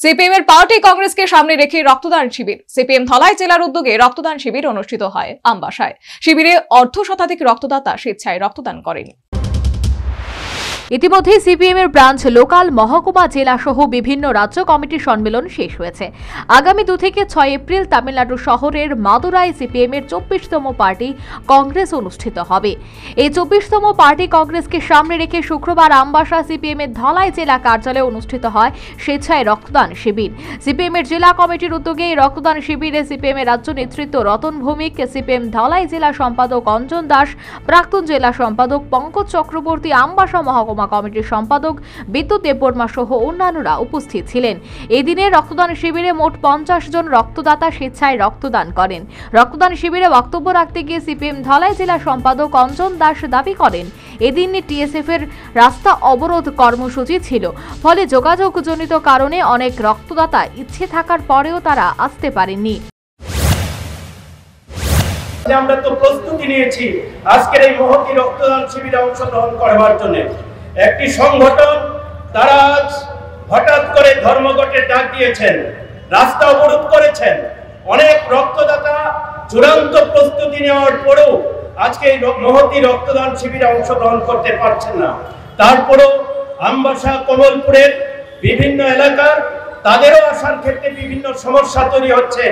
CPM এর party কংগ্রেসকে সামনে রেখে রক্তদান শিবির। সিপিএম ধলাই জেলার উদ্যোগে রক্তদান শিবির অনুষ্ঠিত হয় আমবাসায়। শিবিরে অর্ধ শতাধিক রক্তদাতা স্বেচ্ছায় রক্তদান করেন। ইতিমধ্যে সিপিএম এর ব্রাঞ্চ লোকাল মহকুমা জেলা সহ বিভিন্ন রাজ্য কমিটির সম্মেলন শেষ হয়েছে। আগামী 2 থেকে 6 এপ্রিল তামিলনাড়ু শহরের মাদুরাই সিপিএম এর 24তম পার্টি কংগ্রেস অনুষ্ঠিত হবে। এই 24তম পার্টি কংগ্রেসকে সামনে রেখে শুক্রবার আমবাসা সিপিএম এর ধলাই জেলা কার্যালয়ে অনুষ্ঠিত হয় স্বেচ্ছায় রক্তদান শিবির। সিপিএম এর জেলা কমিটির উদ্যোগে এই রক্তদান শিবিরে সিপিএম এর রাজ্য নেতৃত্ব রতন ভৌমিক, সিপিএম ধলাই জেলা সম্পাদক অঞ্জন দাস, প্রাক্তন জেলা সম্পাদক পঙ্কজ চক্রবর্তী, আমবাসা মহকুমা কমিটির সম্পাদক বিদ্যুৎ দেববর্মা সহ অন্যান্যরা উপস্থিত ছিলেন। এই দিনে রক্তদান শিবিরে মোট 50 জন রক্তদাতা স্বেচ্ছায় রক্তদান করেন। রক্তদান শিবিরে বক্তব্য রাখতে গিয়ে সিপিএম ধলাই জেলা সম্পাদক অঞ্জন দাস দাবি করেন, এদিন টিএসএফ এর রাস্তা অবরোধ কর্মসূচি ছিল, ফলে যোগাযোগজনিত কারণে অনেক রক্তদাতা ইচ্ছে থাকার পরেও তারা আসতে পারেননি। আমরা তো প্রস্তুতি নিয়েছি আজকের এই মহতি রক্তদান শিবিরে অংশগ্রহণ করবার জন্য। একটি সংগঠন তারা আজ হঠাৎ করে ধর্মঘটের ডাক দিয়েছেন, রাস্তা অবরোধ করেছেন। অনেক রক্তদাতা চূড়ান্ত প্রস্তুতি নেওয়ার পরেও আজকে এই মহতি রক্তদান শিবিরে অংশগ্রহণ করতে পারছেন না। তারপরেও আমবাসা কমলপুরের বিভিন্ন এলাকার তাদেরও আসার ক্ষেত্রে বিভিন্ন সমস্যা তৈরি হচ্ছে।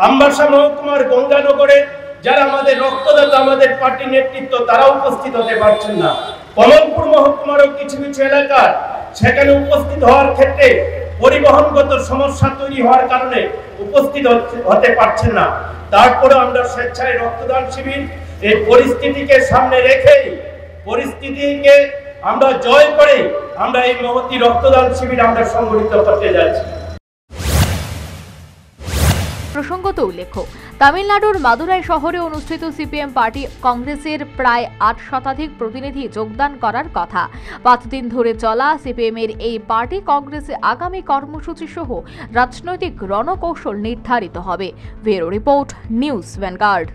আমবাসা মহকুমার গঙ্গানগরের যারা আমাদের রক্তদাতা, আমাদের পার্টি নেতৃত্ব, তারা উপস্থিত হতে পারছেন না। কমলপুর মহকুমারও কিছু কিছু এলাকার সেখানে উপস্থিত হওয়ার ক্ষেত্রে পরিবহনগত সমস্যা তৈরি হওয়ার কারণে উপস্থিত হতে পারছেন না। তারপরে আমরা স্বেচ্ছায় রক্তদান শিবির এই পরিস্থিতিকে সামনে রেখে পরিস্থিতিকে আমরা জয় করে আমরা এই মহতি রক্তদান শিবির আমরা সংগঠিত করতে যাচ্ছি। প্রসঙ্গত উল্লেখ্য, তামিলনাড়ুর মাদুরাই শহরে অনুষ্ঠিত সিপিএম পার্টি কংগ্রেসের প্রায় 8 শতাধিক প্রতিনিধি যোগদান করার কথা। 5 দিন ধরে চলা সিপিএম এর এই পার্টি কংগ্রেসে আগামী কর্মসূচি সহ রাজনৈতিক রণকৌশল নির্ধারিত হবে। Bureau report, news vanguard.